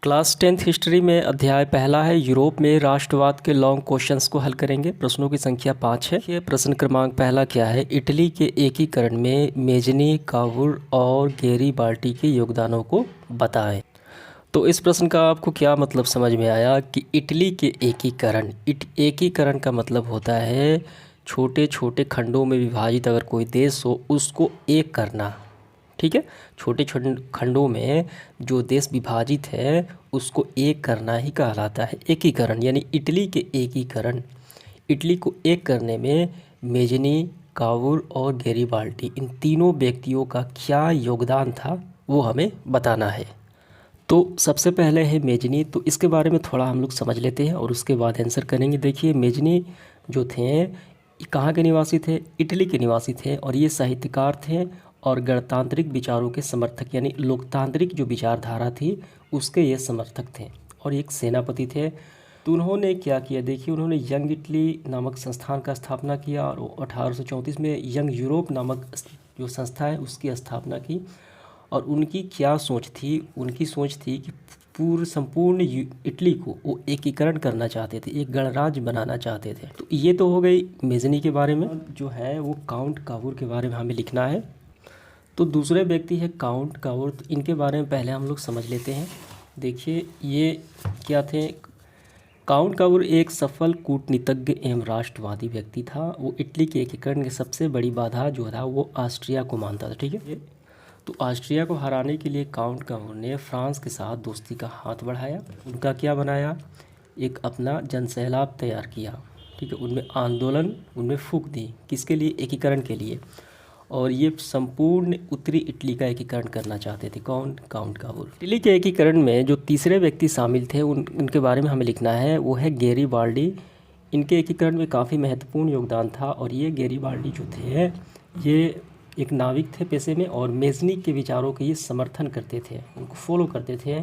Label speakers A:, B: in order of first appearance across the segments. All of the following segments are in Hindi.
A: क्लास 10th हिस्ट्री में अध्याय पहला है। यूरोप में राष्ट्रवाद के लॉन्ग क्वेश्चंस को हल करेंगे। प्रश्नों की संख्या 5 है। ये प्रश्न क्रमांक पहला क्या है? इटली के एकीकरण में मेजनी, कावुर और गैरीबाल्डी के योगदानों को बताएं। तो इस प्रश्न का आपको क्या मतलब समझ में आया कि इटली के एकीकरण, एकीकरण का मतलब होता है छोटे छोटे खंडों में विभाजित अगर कोई देश हो उसको एक करना। ठीक है, छोटे छोटे खंडों में जो देश विभाजित है उसको एक करना ही कहलाता है एकीकरण। यानी इटली के एकीकरण, इटली को एक करने में मेजनी, कावुर और गैरीबाल्डी इन तीनों व्यक्तियों का क्या योगदान था वो हमें बताना है। तो सबसे पहले है मेजनी, तो इसके बारे में थोड़ा हम लोग समझ लेते हैं और उसके बाद आंसर करेंगे। देखिए, मेजनी जो थे कहाँ के निवासी थे? इटली के निवासी थे और ये साहित्यकार थे और गणतांत्रिक विचारों के समर्थक, यानी लोकतांत्रिक जो विचारधारा थी उसके ये समर्थक थे और एक सेनापति थे। तो उन्होंने क्या किया? देखिए, उन्होंने यंग इटली नामक संस्थान का स्थापना किया और 1834 में यंग यूरोप नामक जो संस्था है उसकी स्थापना की। और उनकी क्या सोच थी? उनकी सोच थी कि संपूर्ण इटली को वो एकीकरण करना चाहते थे, एक गणराज्य बनाना चाहते थे। तो ये तो हो गई मेजनी के बारे में। जो है वो काउंट कावुर के बारे में हमें लिखना है। तो दूसरे व्यक्ति है काउंट कावुर, तो इनके बारे में पहले हम लोग समझ लेते हैं। देखिए, ये क्या थे? काउंट कावुर एक सफल कूटनीतिज्ञ एवं राष्ट्रवादी व्यक्ति था। वो इटली के एकीकरण की सबसे बड़ी बाधा जो था वो ऑस्ट्रिया को मानता था। ठीक है, तो ऑस्ट्रिया को हराने के लिए काउंट कावुर ने फ्रांस के साथ दोस्ती का हाथ बढ़ाया। उनका क्या बनाया? एक अपना जनसैलाब तैयार किया। ठीक है, उनमें आंदोलन, उनमें फूंक दी। किसके लिए? एकीकरण के लिए। और ये संपूर्ण उत्तरी इटली का एकीकरण करना चाहते थे। कौन? काउंट कावुर। इटली के एकीकरण में जो तीसरे व्यक्ति शामिल थे उनके बारे में हमें लिखना है, वो है गैरीबाल्डी। इनके एकीकरण में काफ़ी महत्वपूर्ण योगदान था और ये गैरीबाल्डी जो थे ये एक नाविक थे पेशे में और मेजनी के विचारों के ये समर्थन करते थे, उनको फॉलो करते थे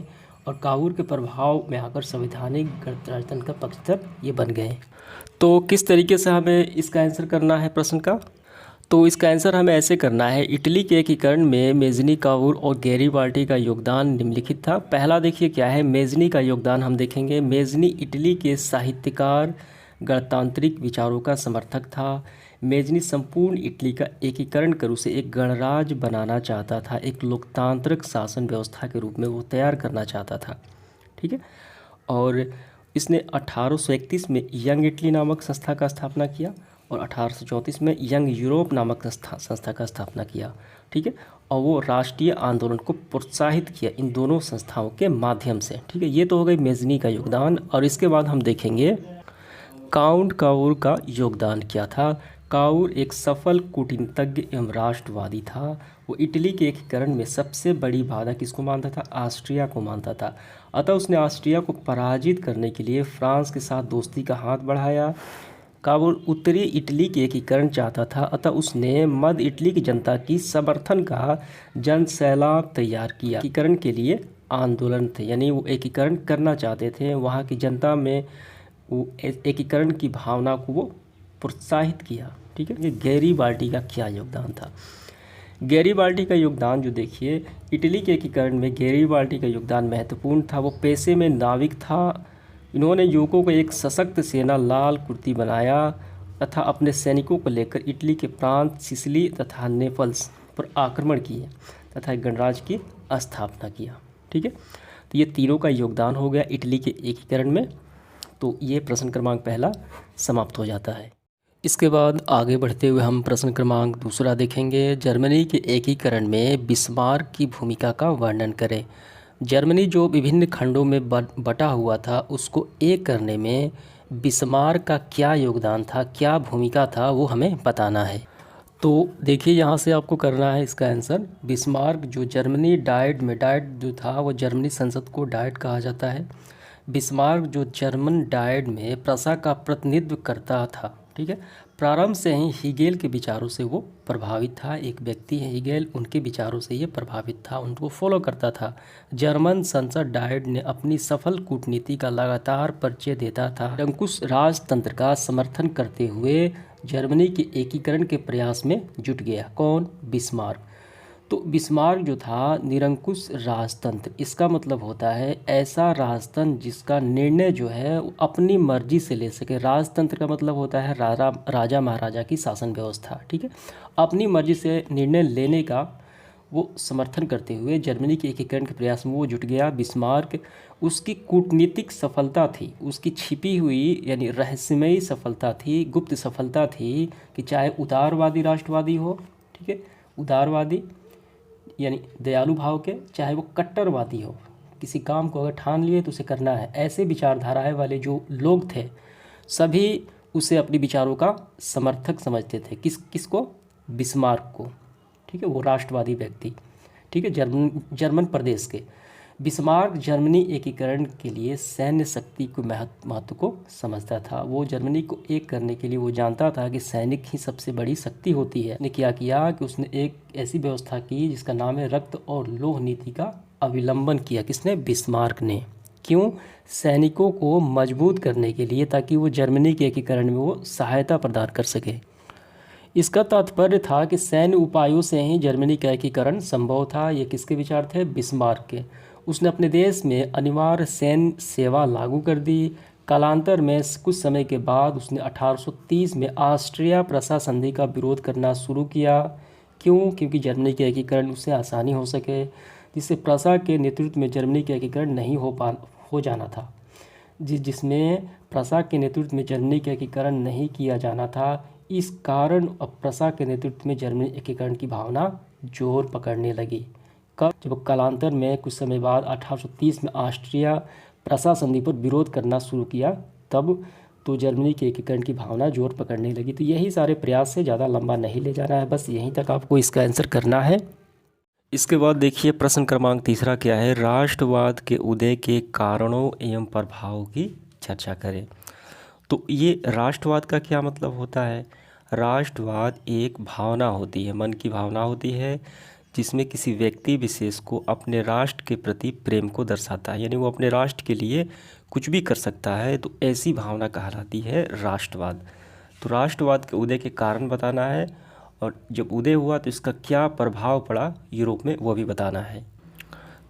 A: और कावुर के प्रभाव में आकर संवैधानिक गणतंत्र का पक्षधर ये बन गए। तो किस तरीके से हमें इसका आंसर करना है प्रश्न का? तो इसका आंसर हमें ऐसे करना है, इटली के एकीकरण में मेजनी, कावुर और गैरीबाल्डी का योगदान निम्नलिखित था। पहला देखिए क्या है, मेजनी का योगदान हम देखेंगे। मेजनी इटली के साहित्यकार, गणतांत्रिक विचारों का समर्थक था। मेजनी संपूर्ण इटली का एकीकरण कर उसे एक गणराज्य बनाना चाहता था, एक लोकतांत्रिक शासन व्यवस्था के रूप में वो तैयार करना चाहता था। ठीक है, और इसने 1831 में यंग इटली नामक संस्था का स्थापना किया और 1834 में यंग यूरोप नामक संस्था का स्थापना किया। ठीक है, और वो राष्ट्रीय आंदोलन को प्रोत्साहित किया इन दोनों संस्थाओं के माध्यम से। ठीक है, ये तो हो गई मेजनी का योगदान। और इसके बाद हम देखेंगे काउंट कावुर का योगदान क्या था। कावुर एक सफल कूटनीतिज्ञ एवं राष्ट्रवादी था। वो इटली के एकीकरण में सबसे बड़ी बाधा किसको मानता था? ऑस्ट्रिया को मानता था। अतः उसने ऑस्ट्रिया को पराजित करने के लिए फ्रांस के साथ दोस्ती का हाथ बढ़ाया। कावुर उत्तरी इटली के एकीकरण चाहता था, अतः उसने मध्य इटली की जनता की समर्थन का जनसैलाब तैयार किया। एकीकरण के लिए आंदोलन थे, यानी वो एकीकरण करना चाहते थे। वहाँ की जनता में वो एकीकरण की भावना को वो प्रोत्साहित किया। ठीक है, ये गैरीबाल्डी का क्या योगदान था? गैरीबाल्डी का योगदान जो देखिए, इटली के एकीकरण में गैरीबाल्डी का योगदान महत्वपूर्ण था। वो पेशे में नाविक था। इन्होंने युवकों को एक सशक्त सेना, लाल कुर्ती बनाया तथा अपने सैनिकों को लेकर इटली के प्रांत सिसिली तथा नेपल्स पर आक्रमण किए तथा एक गणराज्य की स्थापना किया। ठीक है, तो ये तीनों का योगदान हो गया इटली के एकीकरण में। तो ये प्रश्न क्रमांक पहला समाप्त हो जाता है। इसके बाद आगे बढ़ते हुए हम प्रश्न क्रमांक दूसरा देखेंगे। जर्मनी के एकीकरण में बिस्मार्क की भूमिका का वर्णन करें। जर्मनी जो विभिन्न खंडों में बटा हुआ था उसको एक करने में बिस्मार्क का क्या योगदान था, क्या भूमिका था, वो हमें बताना है। तो देखिए, यहाँ से आपको करना है इसका आंसर। बिस्मार्क जो जर्मनी डाइट में, डाइट जो था वो जर्मनी संसद को डाइट कहा जाता है। बिस्मार्क जो जर्मन डाइट में प्रशा का प्रतिनिधित्व करता था। ठीक है, प्रारंभ से ही हीगेल के विचारों से वो प्रभावित था। एक व्यक्ति है हीगेल, उनके विचारों से ये प्रभावित था, उनको फॉलो करता था। जर्मन संसद डाइट ने अपनी सफल कूटनीति का लगातार परिचय देता था। निरंकुश राजतंत्र का समर्थन करते हुए जर्मनी के एकीकरण के प्रयास में जुट गया। कौन? बिस्मार्क। तो बिस्मार्क जो था निरंकुश राजतंत्र, इसका मतलब होता है ऐसा राजतंत्र जिसका निर्णय जो है वो अपनी मर्जी से ले सके। राजतंत्र का मतलब होता है राजा महाराजा की शासन व्यवस्था, ठीक है। अपनी मर्जी से निर्णय लेने का वो समर्थन करते हुए जर्मनी के एकीकरण के प्रयास में वो जुट गया। बिस्मार्क, उसकी कूटनीतिक सफलता थी, उसकी छिपी हुई यानी रहस्यमयी सफलता थी, गुप्त सफलता थी कि चाहे उदारवादी राष्ट्रवादी हो, ठीक है, उदारवादी यानी दयालु भाव के, चाहे वो कट्टरवादी हो, किसी काम को अगर ठान लिए तो उसे करना है, ऐसे विचारधाराएं वाले जो लोग थे सभी उसे अपने विचारों का समर्थक समझते थे। किसको? बिस्मार्क को, ठीक है, वो राष्ट्रवादी व्यक्ति, ठीक है, जर्मन प्रदेश के। बिस्मार्क जर्मनी एकीकरण के लिए सैन्य शक्ति को महत्व को समझता था। वो जर्मनी को एक करने के लिए वो जानता था कि सैनिक ही सबसे बड़ी शक्ति होती है। ने क्या किया कि उसने एक ऐसी व्यवस्था की जिसका नाम है रक्त और लौह नीति का अवलंबन किया। किसने? बिस्मार्क ने। क्यों? सैनिकों को मजबूत करने के लिए, ताकि वो जर्मनी के एकीकरण में वो सहायता प्रदान कर सके। इसका तात्पर्य था कि सैन्य उपायों से ही जर्मनी का एकीकरण संभव था। ये किसके विचार थे? बिस्मार्क के। उसने अपने देश में अनिवार्य सैन्य सेवा लागू कर दी। कालांतर में कुछ समय के बाद उसने 1830 में ऑस्ट्रिया प्रसा संधि का विरोध करना शुरू किया। क्यों? क्योंकि जर्मनी के एकीकरण उससे आसानी हो सके, जिससे प्रसा के नेतृत्व में जर्मनी के एकीकरण नहीं हो जाना था। जिसमें प्रसा के नेतृत्व में जर्मनी का एकीकरण नहीं किया जाना था। इस कारण अब प्रसा के नेतृत्व में जर्मनी एकीकरण की भावना जोर पकड़ने लगी। कब? जब कालांतर में कुछ समय बाद 1830 में ऑस्ट्रिया प्रसा संधि पर विरोध करना शुरू किया, तब तो जर्मनी के एकीकरण की भावना जोर पकड़ने लगी। तो यही सारे प्रयास से, ज़्यादा लंबा नहीं ले जाना है, बस यहीं तक आपको इसका आंसर करना है। इसके बाद देखिए प्रश्न क्रमांक तीसरा क्या है? राष्ट्रवाद के उदय के कारणों एवं प्रभावों की चर्चा करें। तो ये राष्ट्रवाद का क्या मतलब होता है? राष्ट्रवाद एक भावना होती है, मन की भावना होती है, जिसमें किसी व्यक्ति विशेष को अपने राष्ट्र के प्रति प्रेम को दर्शाता है, यानी वो अपने राष्ट्र के लिए कुछ भी कर सकता है, तो ऐसी भावना कहलाती है राष्ट्रवाद। तो राष्ट्रवाद के उदय के कारण बताना है, और जब उदय हुआ तो इसका क्या प्रभाव पड़ा यूरोप में, वो भी बताना है।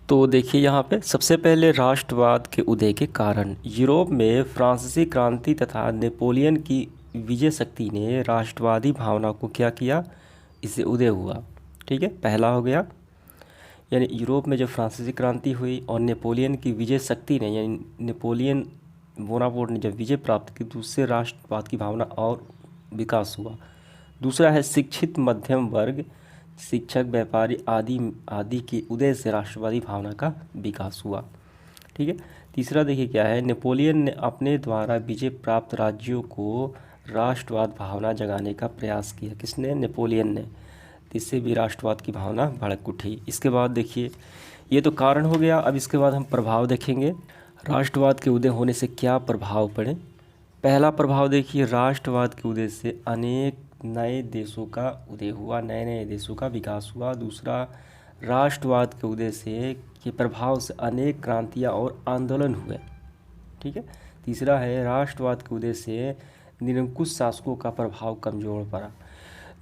A: तो देखिए यहाँ पे सबसे पहले राष्ट्रवाद के उदय के कारण। यूरोप में फ्रांसीसी क्रांति तथा नेपोलियन की विजय शक्ति ने राष्ट्रवादी भावना को क्या किया? इससे उदय हुआ, ठीक है, पहला हो गया। यानी यूरोप में जब फ्रांसीसी क्रांति हुई और नेपोलियन की विजय शक्ति ने, यानी नेपोलियन बोनापार्ट ने जब विजय प्राप्त की, तो उससे राष्ट्रवाद की भावना और विकास हुआ। दूसरा है शिक्षित मध्यम वर्ग, शिक्षक, व्यापारी आदि के उदय से राष्ट्रवादी भावना का विकास हुआ, ठीक है। तीसरा देखिए क्या है? नेपोलियन ने अपने द्वारा विजय प्राप्त राज्यों को राष्ट्रवाद भावना जगाने का प्रयास किया। किसने? नेपोलियन ने। इससे भी राष्ट्रवाद की भावना भड़क उठी। इसके बाद देखिए, ये तो कारण हो गया। अब इसके बाद हम प्रभाव देखेंगे। राष्ट्रवाद के उदय होने से क्या प्रभाव पड़े? पहला प्रभाव देखिए, राष्ट्रवाद के उदय से अनेक नए देशों का उदय हुआ, नए नए देशों का विकास हुआ। दूसरा, राष्ट्रवाद के उदय से के प्रभाव से अनेक क्रांतियाँ और आंदोलन हुए, ठीक है। तीसरा है, राष्ट्रवाद के उदय से निरंकुश शासकों का प्रभाव कमजोर पड़ा।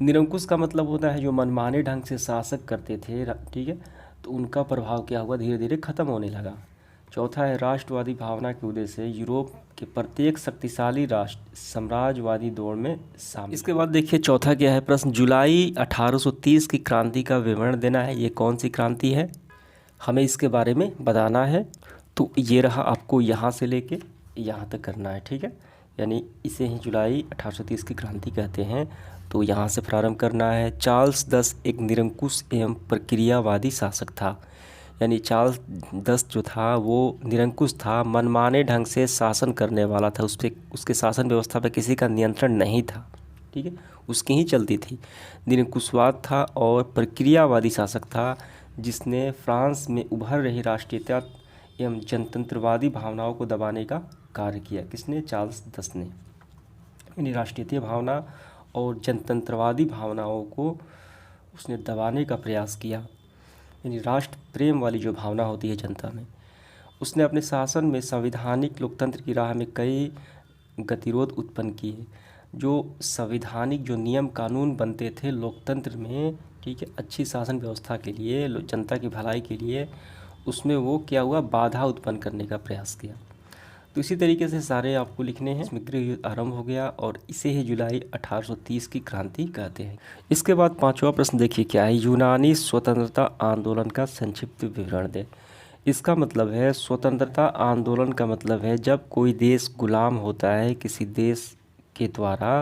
A: निरंकुश का मतलब होता है जो मनमाने ढंग से शासक करते थे, ठीक है, तो उनका प्रभाव क्या हुआ? धीरे धीरे खत्म होने लगा। चौथा है, राष्ट्रवादी भावना के उदय से यूरोप के प्रत्येक शक्तिशाली राष्ट्र साम्राज्यवादी दौड़ में शामिल। इसके बाद देखिए चौथा क्या है प्रश्न? जुलाई 1830 की क्रांति का विवरण देना है। ये कौन सी क्रांति है, हमें इसके बारे में बताना है। तो ये रहा, आपको यहाँ से लेके यहाँ तक करना है, ठीक है। यानी इसे ही जुलाई 1830 की क्रांति कहते हैं। तो यहाँ से प्रारंभ करना है। चार्ल्स 10 एक निरंकुश एवं प्रक्रियावादी शासक था। यानी चार्ल्स 10 जो था वो निरंकुश था, मनमाने ढंग से शासन करने वाला था। उस पर, उसके शासन व्यवस्था पर किसी का नियंत्रण नहीं था, ठीक है, उसकी ही चलती थी। निरंकुशवाद था और प्रक्रियावादी शासक था, जिसने फ्रांस में उभर रही राष्ट्रीयता एवं जनतंत्रवादी भावनाओं को दबाने का कार्य किया। किसने? चार्ल्स 10 ने। यानी राष्ट्रीयता भावना और जनतंत्रवादी भावनाओं को उसने दबाने का प्रयास किया। यानी राष्ट्र प्रेम वाली जो भावना होती है जनता में, उसने अपने शासन में संवैधानिक लोकतंत्र की राह में कई गतिरोध उत्पन्न किए। जो संवैधानिक जो नियम कानून बनते थे लोकतंत्र में, ठीक है, अच्छी शासन व्यवस्था के लिए, जनता की भलाई के लिए, उसमें वो क्या हुआ, बाधा उत्पन्न करने का प्रयास किया। तो इसी तरीके से सारे आपको लिखने हैं। इसमें गृह युद्ध आरंभ हो गया और इसे ही जुलाई 1830 की क्रांति कहते हैं। इसके बाद पांचवा प्रश्न देखिए क्या है, यूनानी स्वतंत्रता आंदोलन का संक्षिप्त विवरण दें। इसका मतलब है स्वतंत्रता आंदोलन का मतलब है जब कोई देश गुलाम होता है किसी देश के द्वारा,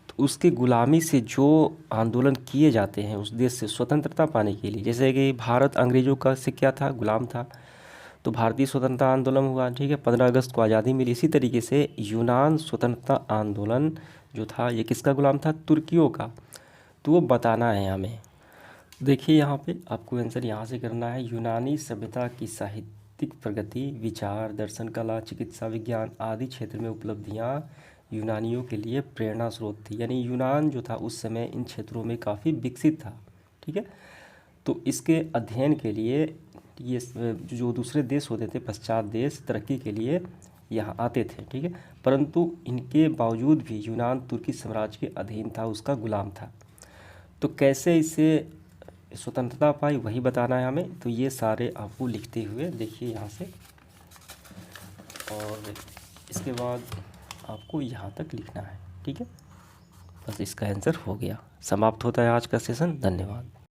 A: तो उसके गुलामी से जो आंदोलन किए जाते हैं उस देश से स्वतंत्रता पाने के लिए, जैसे कि भारत अंग्रेजों का से क्या था, गुलाम था, तो भारतीय स्वतंत्रता आंदोलन हुआ, ठीक है, 15 अगस्त को आज़ादी मिली। इसी तरीके से यूनान स्वतंत्रता आंदोलन जो था ये किसका गुलाम था, तुर्कियों का। तो वो बताना है हमें। देखिए यहाँ पे आपको आंसर यहाँ से करना है, यूनानी सभ्यता की साहित्यिक प्रगति, विचार, दर्शन, कला, चिकित्सा, विज्ञान आदि क्षेत्र में उपलब्धियाँ यूनानियों के लिए प्रेरणा स्रोत थी। यानी यूनान जो था उस समय इन क्षेत्रों में काफ़ी विकसित था, ठीक है। तो इसके अध्ययन के लिए ये जो दूसरे देश होते थे, पश्चात देश, तरक्की के लिए यहाँ आते थे, ठीक है। परंतु इनके बावजूद भी यूनान तुर्की साम्राज्य के अधीन था, उसका गुलाम था। तो कैसे इसे स्वतंत्रता पाई वही बताना है हमें। तो ये सारे आपको लिखते हुए देखिए यहाँ से, और इसके बाद आपको यहाँ तक लिखना है, ठीक है। बस इसका आंसर हो गया, समाप्त होता है आज का सेशन। धन्यवाद।